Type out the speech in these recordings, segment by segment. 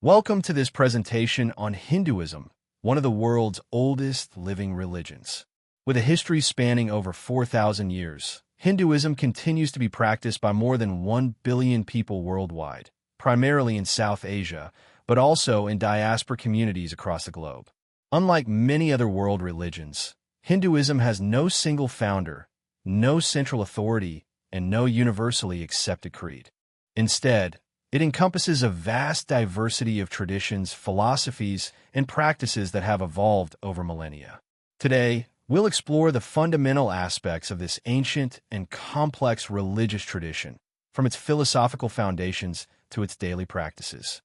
Welcome to this presentation on Hinduism, one of the world's oldest living religions. With a history spanning over 4,000 years, Hinduism continues to be practiced by more than 1 billion people worldwide, primarily in South Asia, but also in diaspora communities across the globe. Unlike many other world religions, Hinduism has no single founder, no central authority, and no universally accepted creed. Instead, it encompasses a vast diversity of traditions, philosophies, and practices that have evolved over millennia. Today, we'll explore the fundamental aspects of this ancient and complex religious tradition, from its philosophical foundations to its daily practices.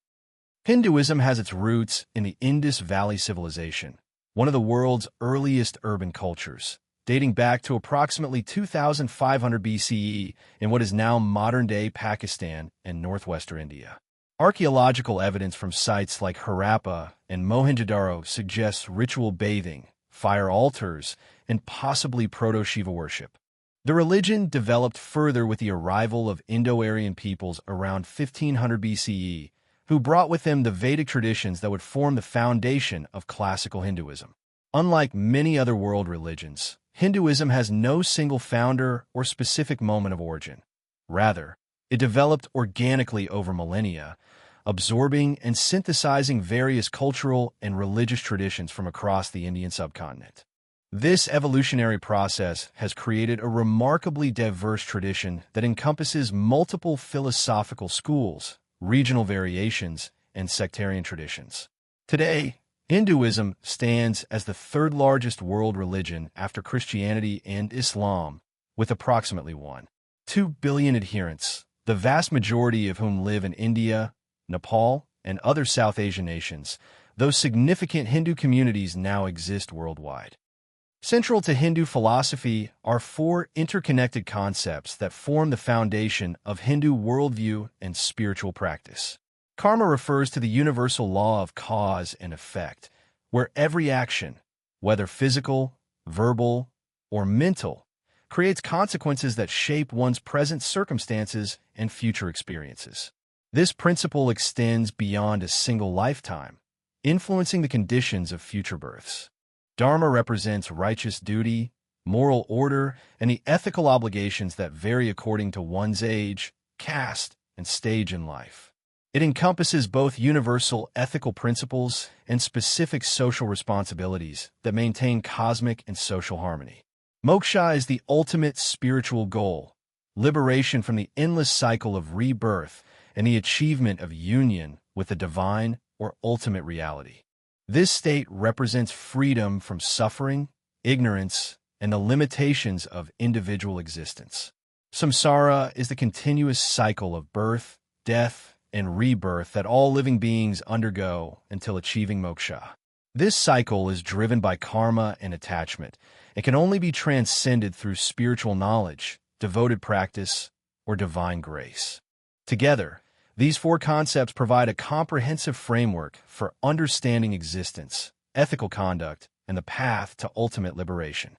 Hinduism has its roots in the Indus Valley Civilization, one of the world's earliest urban cultures, dating back to approximately 2,500 BCE in what is now modern-day Pakistan and northwestern India. Archaeological evidence from sites like Harappa and Mohenjo-daro suggests ritual bathing, fire altars, and possibly proto-Shiva worship. The religion developed further with the arrival of Indo-Aryan peoples around 1500 BCE, who brought with them the Vedic traditions that would form the foundation of classical Hinduism. Unlike many other world religions, Hinduism has no single founder or specific moment of origin. Rather, it developed organically over millennia, absorbing and synthesizing various cultural and religious traditions from across the Indian subcontinent. This evolutionary process has created a remarkably diverse tradition that encompasses multiple philosophical schools, regional variations, and sectarian traditions. Today, Hinduism stands as the third largest world religion after Christianity and Islam, with approximately 1.2 billion adherents, the vast majority of whom live in India, Nepal, and other South Asian nations, though significant Hindu communities now exist worldwide. Central to Hindu philosophy are four interconnected concepts that form the foundation of Hindu worldview and spiritual practice. Karma refers to the universal law of cause and effect, where every action, whether physical, verbal, or mental, creates consequences that shape one's present circumstances and future experiences. This principle extends beyond a single lifetime, influencing the conditions of future births. Dharma represents righteous duty, moral order, and the ethical obligations that vary according to one's age, caste, and stage in life. It encompasses both universal ethical principles and specific social responsibilities that maintain cosmic and social harmony. Moksha is the ultimate spiritual goal, liberation from the endless cycle of rebirth and the achievement of union with the divine or ultimate reality. This state represents freedom from suffering, ignorance, and the limitations of individual existence. Samsara is the continuous cycle of birth, death, and rebirth that all living beings undergo until achieving moksha. This cycle is driven by karma and attachment and can only be transcended through spiritual knowledge, devoted practice, or divine grace. Together, these four concepts provide a comprehensive framework for understanding existence, ethical conduct, and the path to ultimate liberation.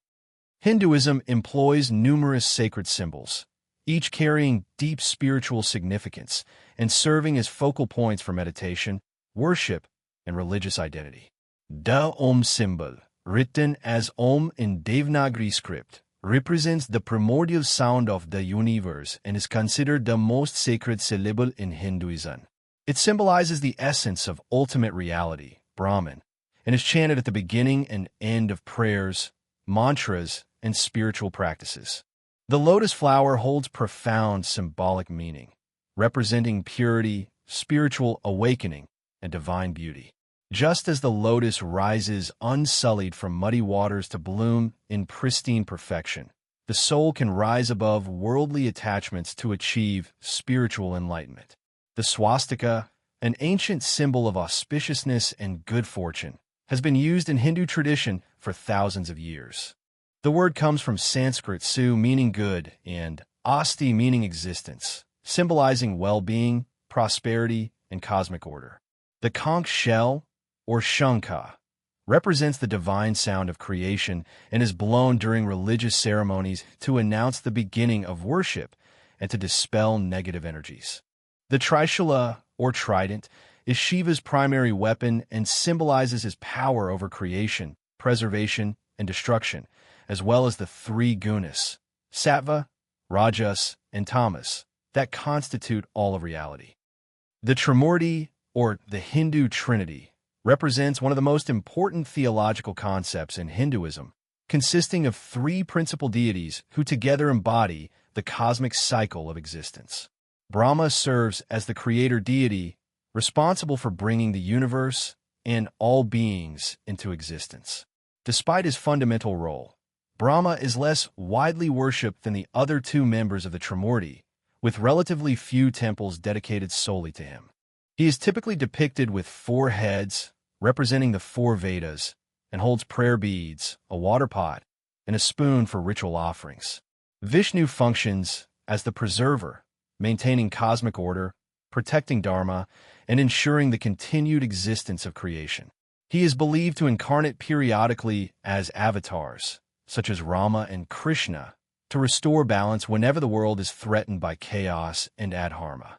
Hinduism employs numerous sacred symbols, each carrying deep spiritual significance and serving as focal points for meditation, worship, and religious identity. The Om symbol, written as Om in Devanagari script, represents the primordial sound of the universe and is considered the most sacred syllable in Hinduism. It symbolizes the essence of ultimate reality, Brahman, and is chanted at the beginning and end of prayers, mantras, and spiritual practices. The lotus flower holds profound symbolic meaning, representing purity, spiritual awakening, and divine beauty. Just as the lotus rises unsullied from muddy waters to bloom in pristine perfection, the soul can rise above worldly attachments to achieve spiritual enlightenment. The swastika, an ancient symbol of auspiciousness and good fortune, has been used in Hindu tradition for thousands of years. The word comes from Sanskrit su meaning good and asti meaning existence, symbolizing well-being, prosperity, and cosmic order. The conch shell, or shankha, represents the divine sound of creation and is blown during religious ceremonies to announce the beginning of worship and to dispel negative energies. The trishula, or trident, is Shiva's primary weapon and symbolizes his power over creation, preservation, and destruction, as well as the three gunas, sattva, rajas, and tamas, that constitute all of reality. The Trimurti, or the Hindu Trinity, represents one of the most important theological concepts in Hinduism, consisting of three principal deities who together embody the cosmic cycle of existence. Brahma serves as the creator deity, responsible for bringing the universe and all beings into existence. Despite his fundamental role, Brahma is less widely worshipped than the other two members of the Trimurti, with relatively few temples dedicated solely to him. He is typically depicted with four heads, representing the four Vedas, and holds prayer beads, a water pot, and a spoon for ritual offerings. Vishnu functions as the preserver, maintaining cosmic order, protecting dharma, and ensuring the continued existence of creation. He is believed to incarnate periodically as avatars, such as Rama and Krishna, to restore balance whenever the world is threatened by chaos and adharma.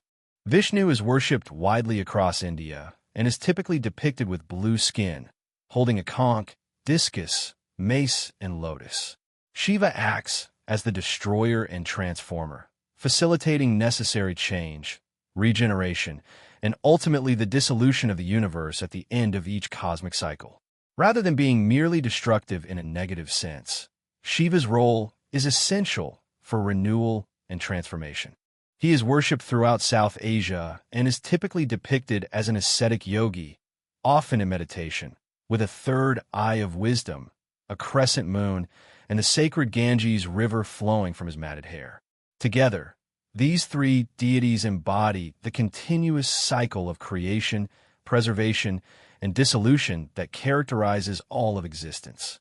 Vishnu is worshipped widely across India and is typically depicted with blue skin, holding a conch, discus, mace, and lotus. Shiva acts as the destroyer and transformer, facilitating necessary change, regeneration, and ultimately the dissolution of the universe at the end of each cosmic cycle. Rather than being merely destructive in a negative sense, Shiva's role is essential for renewal and transformation. He is worshipped throughout South Asia and is typically depicted as an ascetic yogi, often in meditation, with a third eye of wisdom, a crescent moon, and the sacred Ganges river flowing from his matted hair. Together, these three deities embody the continuous cycle of creation, preservation, and dissolution that characterizes all of existence.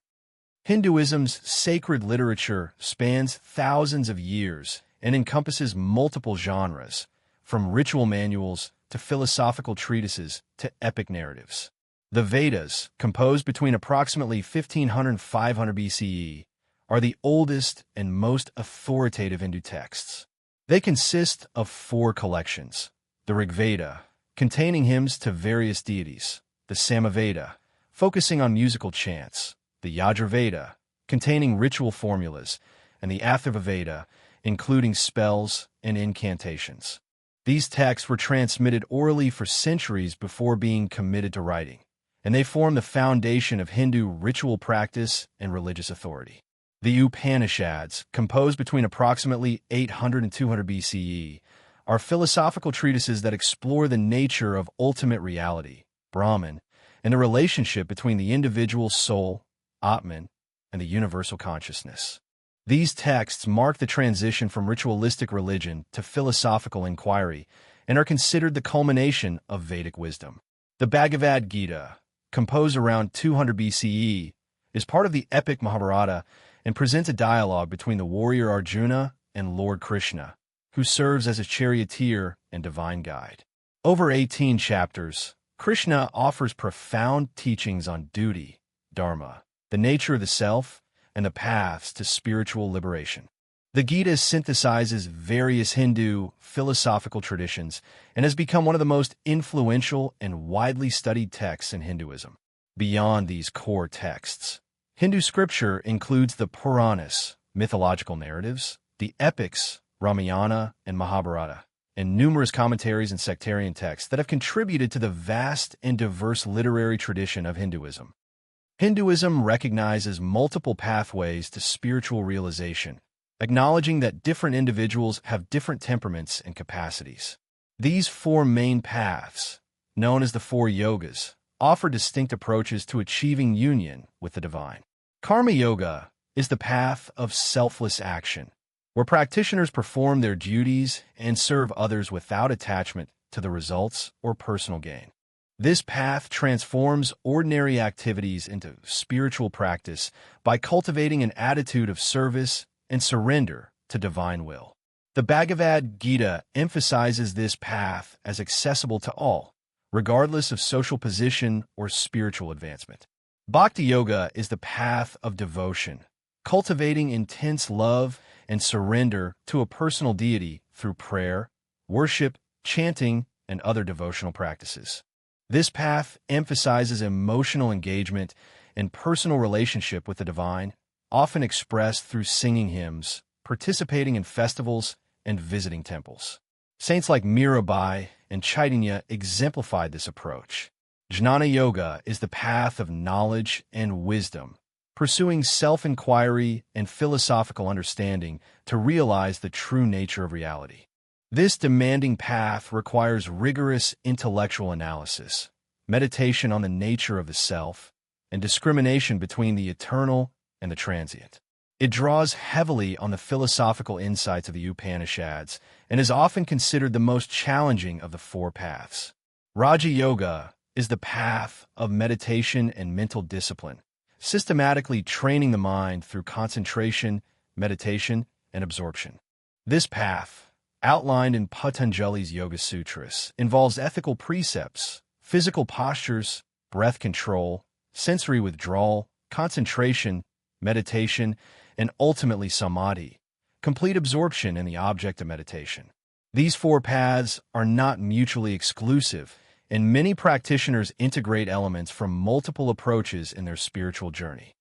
Hinduism's sacred literature spans thousands of years and encompasses multiple genres, from ritual manuals to philosophical treatises to epic narratives. The Vedas, composed between approximately 1500 and 500 BCE, are the oldest and most authoritative Hindu texts. They consist of four collections: the Rigveda, containing hymns to various deities; the Samaveda, focusing on musical chants; the Yajurveda, containing ritual formulas; and the Atharvaveda, including spells and incantations. These texts were transmitted orally for centuries before being committed to writing, and they form the foundation of Hindu ritual practice and religious authority. The Upanishads, composed between approximately 800 and 200 BCE, are philosophical treatises that explore the nature of ultimate reality, Brahman, and the relationship between the individual soul, Atman, and the universal consciousness. These texts mark the transition from ritualistic religion to philosophical inquiry and are considered the culmination of Vedic wisdom. The Bhagavad Gita, composed around 200 BCE, is part of the epic Mahabharata and presents a dialogue between the warrior Arjuna and Lord Krishna, who serves as a charioteer and divine guide. Over 18 chapters, Krishna offers profound teachings on duty, dharma, the nature of the self, and the paths to spiritual liberation. The Gita synthesizes various Hindu philosophical traditions and has become one of the most influential and widely studied texts in Hinduism. Beyond these core texts, Hindu scripture includes the Puranas, mythological narratives, the epics, Ramayana and Mahabharata, and numerous commentaries and sectarian texts that have contributed to the vast and diverse literary tradition of Hinduism. Hinduism recognizes multiple pathways to spiritual realization, acknowledging that different individuals have different temperaments and capacities. These four main paths, known as the four yogas, offer distinct approaches to achieving union with the divine. Karma Yoga is the path of selfless action, where practitioners perform their duties and serve others without attachment to the results or personal gain. This path transforms ordinary activities into spiritual practice by cultivating an attitude of service and surrender to divine will. The Bhagavad Gita emphasizes this path as accessible to all, regardless of social position or spiritual advancement. Bhakti Yoga is the path of devotion, cultivating intense love and surrender to a personal deity through prayer, worship, chanting, and other devotional practices. This path emphasizes emotional engagement and personal relationship with the divine, often expressed through singing hymns, participating in festivals, and visiting temples. Saints like Mirabai and Chaitanya exemplified this approach. Jnana Yoga is the path of knowledge and wisdom, pursuing self-inquiry and philosophical understanding to realize the true nature of reality. This demanding path requires rigorous intellectual analysis, meditation on the nature of the self, and discrimination between the eternal and the transient. It draws heavily on the philosophical insights of the Upanishads and is often considered the most challenging of the four paths. Raja Yoga is the path of meditation and mental discipline, systematically training the mind through concentration, meditation, and absorption. This path, outlined in Patanjali's Yoga Sutras, involves ethical precepts, physical postures, breath control, sensory withdrawal, concentration, meditation, and ultimately samadhi, complete absorption in the object of meditation. These four paths are not mutually exclusive, and many practitioners integrate elements from multiple approaches in their spiritual journey.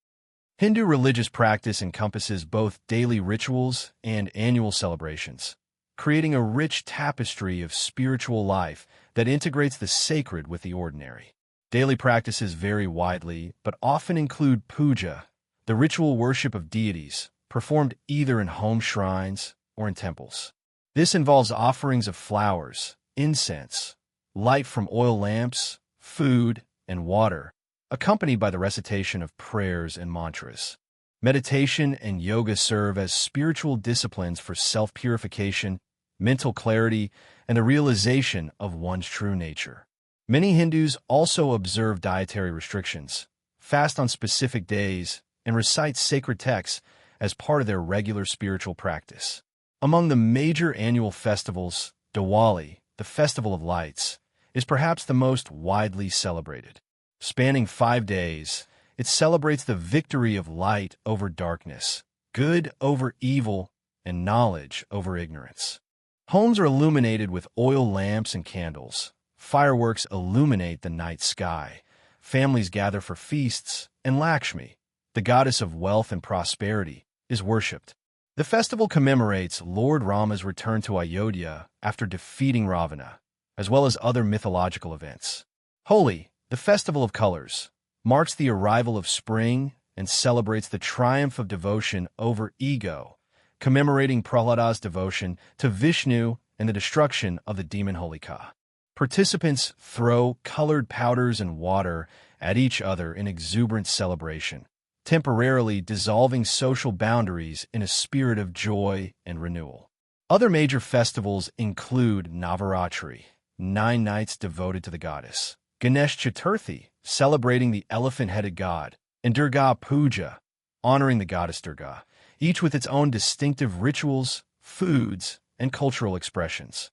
Hindu religious practice encompasses both daily rituals and annual celebrations, creating a rich tapestry of spiritual life that integrates the sacred with the ordinary. Daily practices vary widely, but often include puja, the ritual worship of deities, performed either in home shrines or in temples. This involves offerings of flowers, incense, light from oil lamps, food, and water, accompanied by the recitation of prayers and mantras. Meditation and yoga serve as spiritual disciplines for self-purification, mental clarity, and the realization of one's true nature. Many Hindus also observe dietary restrictions, fast on specific days, and recite sacred texts as part of their regular spiritual practice. Among the major annual festivals, Diwali, the Festival of Lights, is perhaps the most widely celebrated. Spanning 5 days, it celebrates the victory of light over darkness, good over evil, and knowledge over ignorance. Homes are illuminated with oil lamps and candles. Fireworks illuminate the night sky. Families gather for feasts, and Lakshmi, the goddess of wealth and prosperity, is worshipped. The festival commemorates Lord Rama's return to Ayodhya after defeating Ravana, as well as other mythological events. Holi, the Festival of Colors, marks the arrival of spring and celebrates the triumph of devotion over ego, commemorating Prahlada's devotion to Vishnu and the destruction of the demon Holika. Participants throw colored powders and water at each other in exuberant celebration, temporarily dissolving social boundaries in a spirit of joy and renewal. Other major festivals include Navaratri, 9 nights devoted to the goddess, Ganesh Chaturthi, celebrating the elephant-headed god, and Durga Puja, honoring the goddess Durga, each with its own distinctive rituals, foods, and cultural expressions.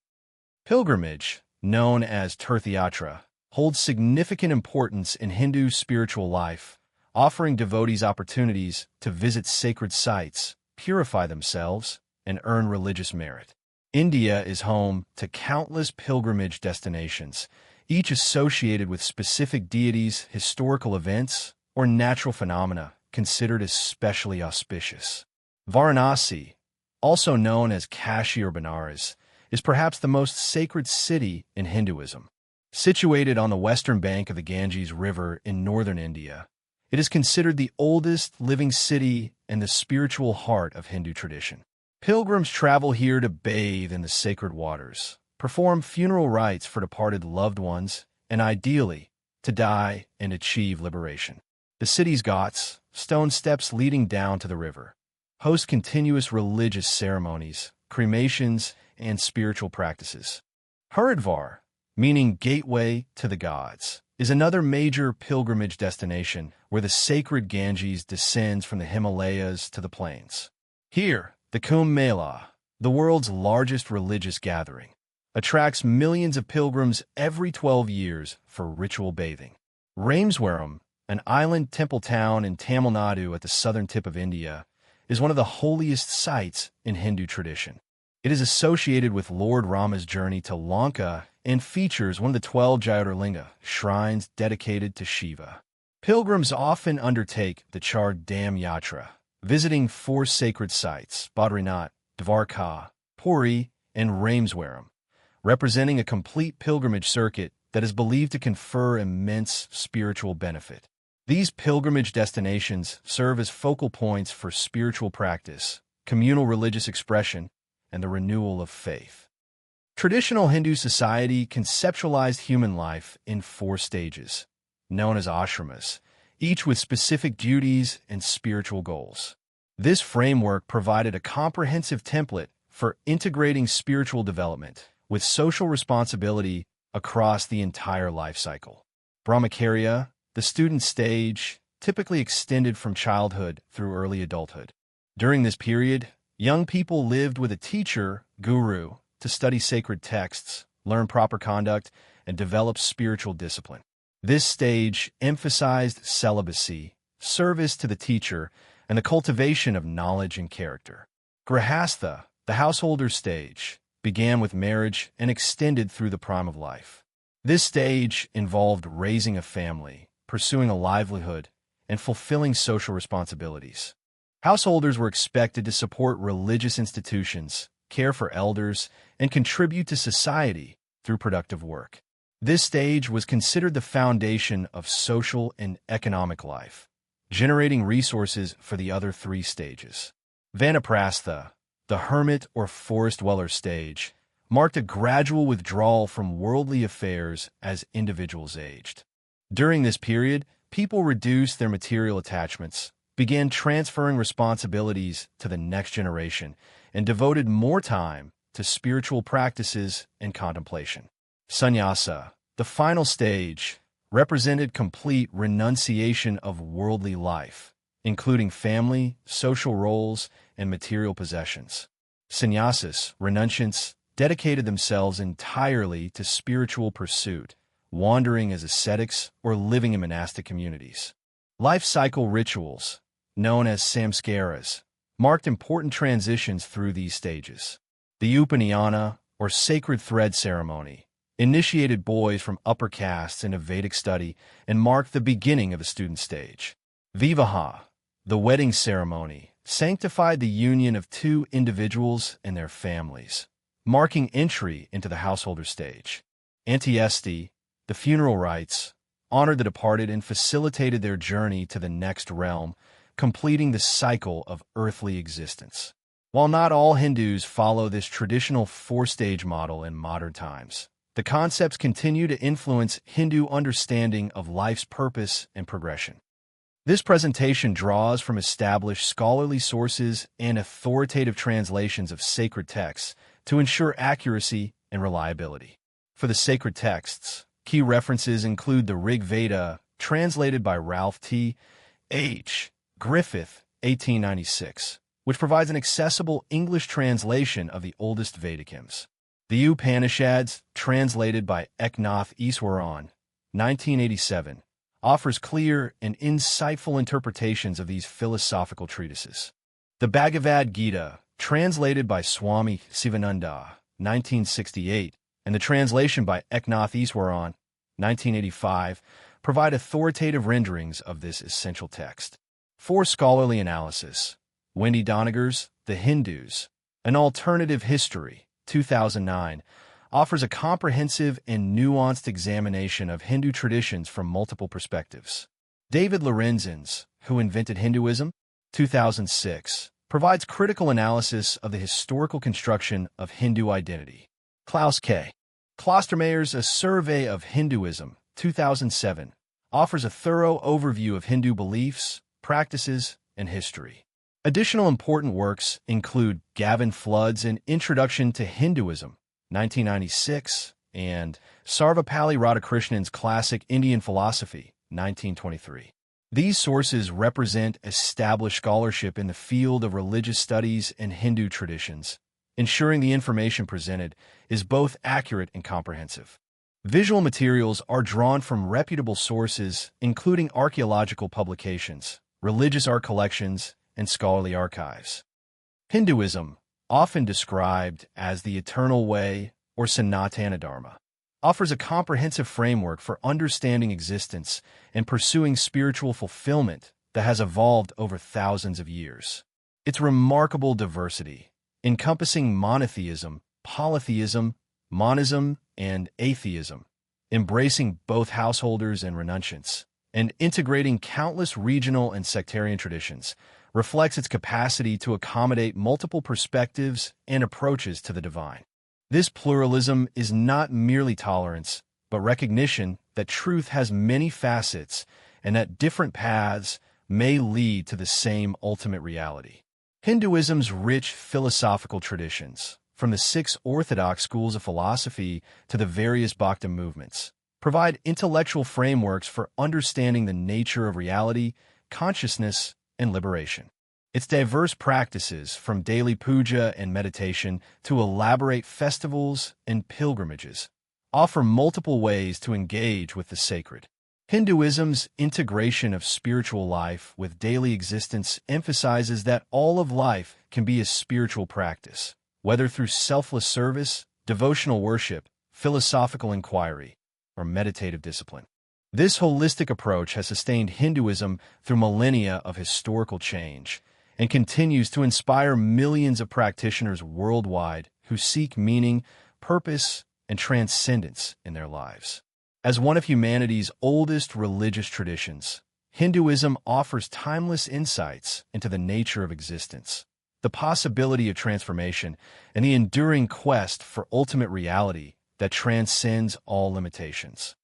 Pilgrimage, known as Tirthayatra, holds significant importance in Hindu spiritual life, offering devotees opportunities to visit sacred sites, purify themselves, and earn religious merit. India is home to countless pilgrimage destinations, each associated with specific deities, historical events, or natural phenomena considered especially auspicious. Varanasi, also known as Kashi or Benares, is perhaps the most sacred city in Hinduism. Situated on the western bank of the Ganges River in northern India, it is considered the oldest living city and the spiritual heart of Hindu tradition. Pilgrims travel here to bathe in the sacred waters, perform funeral rites for departed loved ones, and ideally, to die and achieve liberation. The city's ghats, stone steps leading down to the river, host continuous religious ceremonies, cremations, and spiritual practices. Haridwar, meaning gateway to the gods, is another major pilgrimage destination where the sacred Ganges descends from the Himalayas to the plains. Here, the Kumbh Mela, the world's largest religious gathering, attracts millions of pilgrims every 12 years for ritual bathing. Rameswaram, an island temple town in Tamil Nadu at the southern tip of India, is one of the holiest sites in Hindu tradition. It is associated with Lord Rama's journey to Lanka and features one of the 12 Jyotirlinga shrines dedicated to Shiva. Pilgrims often undertake the Char Dham Yatra, visiting 4 sacred sites, Badrinath, Dvarka, Puri, and Rameswaram, representing a complete pilgrimage circuit that is believed to confer immense spiritual benefit. These pilgrimage destinations serve as focal points for spiritual practice, communal religious expression, and the renewal of faith. Traditional Hindu society conceptualized human life in 4 stages, known as ashramas, each with specific duties and spiritual goals. This framework provided a comprehensive template for integrating spiritual development with social responsibility across the entire life cycle. Brahmacharya, the student stage, typically extended from childhood through early adulthood. During this period, young people lived with a teacher, guru, to study sacred texts, learn proper conduct, and develop spiritual discipline. This stage emphasized celibacy, service to the teacher, and the cultivation of knowledge and character. Grihastha, the householder stage, began with marriage and extended through the prime of life. This stage involved raising a family, pursuing a livelihood, and fulfilling social responsibilities. Householders were expected to support religious institutions, care for elders, and contribute to society through productive work. This stage was considered the foundation of social and economic life, generating resources for the other 3 stages. Vanaprastha, the hermit or forest dweller stage, marked a gradual withdrawal from worldly affairs as individuals aged. During this period, people reduced their material attachments, began transferring responsibilities to the next generation, and devoted more time to spiritual practices and contemplation. Sannyasa, the final stage, represented complete renunciation of worldly life, including family, social roles, and material possessions. Sannyasis, renunciants, dedicated themselves entirely to spiritual pursuit, wandering as ascetics or living in monastic communities. Life cycle rituals, known as samskaras, marked important transitions through these stages. The Upanayana, or sacred thread ceremony, initiated boys from upper castes into Vedic study and marked the beginning of the student stage. Vivaha, the wedding ceremony, sanctified the union of 2 individuals and their families, marking entry into the householder stage. Antiesti, the funeral rites, honored the departed and facilitated their journey to the next realm, completing the cycle of earthly existence. While not all Hindus follow this traditional 4-stage model in modern times, the concepts continue to influence Hindu understanding of life's purpose and progression. This presentation draws from established scholarly sources and authoritative translations of sacred texts to ensure accuracy and reliability. For the sacred texts, key references include the Rig Veda, translated by Ralph T. H. Griffith, 1896, which provides an accessible English translation of the oldest Vedic hymns. The Upanishads, translated by Eknath Easwaran, 1987, offers clear and insightful interpretations of these philosophical treatises. The Bhagavad Gita, translated by Swami Sivananda, 1968, and the translation by Eknath Easwaran, 1985, provide authoritative renderings of this essential text. For scholarly analysis, Wendy Doniger's The Hindus, An Alternative History, 2009, offers a comprehensive and nuanced examination of Hindu traditions from multiple perspectives. David Lorenzen's Who Invented Hinduism, 2006, provides critical analysis of the historical construction of Hindu identity. Klaus K. Klostermayer's A Survey of Hinduism, 2007, offers a thorough overview of Hindu beliefs, practices, and history. Additional important works include Gavin Flood's An Introduction to Hinduism, 1996, and Sarvapalli Radhakrishnan's classic Indian Philosophy, 1923. These sources represent established scholarship in the field of religious studies and Hindu traditions, ensuring the information presented is both accurate and comprehensive. Visual materials are drawn from reputable sources, including archaeological publications, religious art collections, and scholarly archives. Hinduism, often described as the eternal way or Sanatana Dharma, offers a comprehensive framework for understanding existence and pursuing spiritual fulfillment that has evolved over thousands of years. Its remarkable diversity, encompassing monotheism, polytheism, monism, and atheism, embracing both householders and renunciants, and integrating countless regional and sectarian traditions, reflects its capacity to accommodate multiple perspectives and approaches to the divine. This pluralism is not merely tolerance, but recognition that truth has many facets and that different paths may lead to the same ultimate reality. Hinduism's rich philosophical traditions, from the 6 orthodox schools of philosophy to the various Bhakti movements, provide intellectual frameworks for understanding the nature of reality, consciousness, and liberation. Its diverse practices, from daily puja and meditation to elaborate festivals and pilgrimages, offer multiple ways to engage with the sacred. Hinduism's integration of spiritual life with daily existence emphasizes that all of life can be a spiritual practice, whether through selfless service, devotional worship, philosophical inquiry, or meditative discipline. This holistic approach has sustained Hinduism through millennia of historical change and continues to inspire millions of practitioners worldwide who seek meaning, purpose, and transcendence in their lives. As one of humanity's oldest religious traditions, Hinduism offers timeless insights into the nature of existence, the possibility of transformation, and the enduring quest for ultimate reality that transcends all limitations.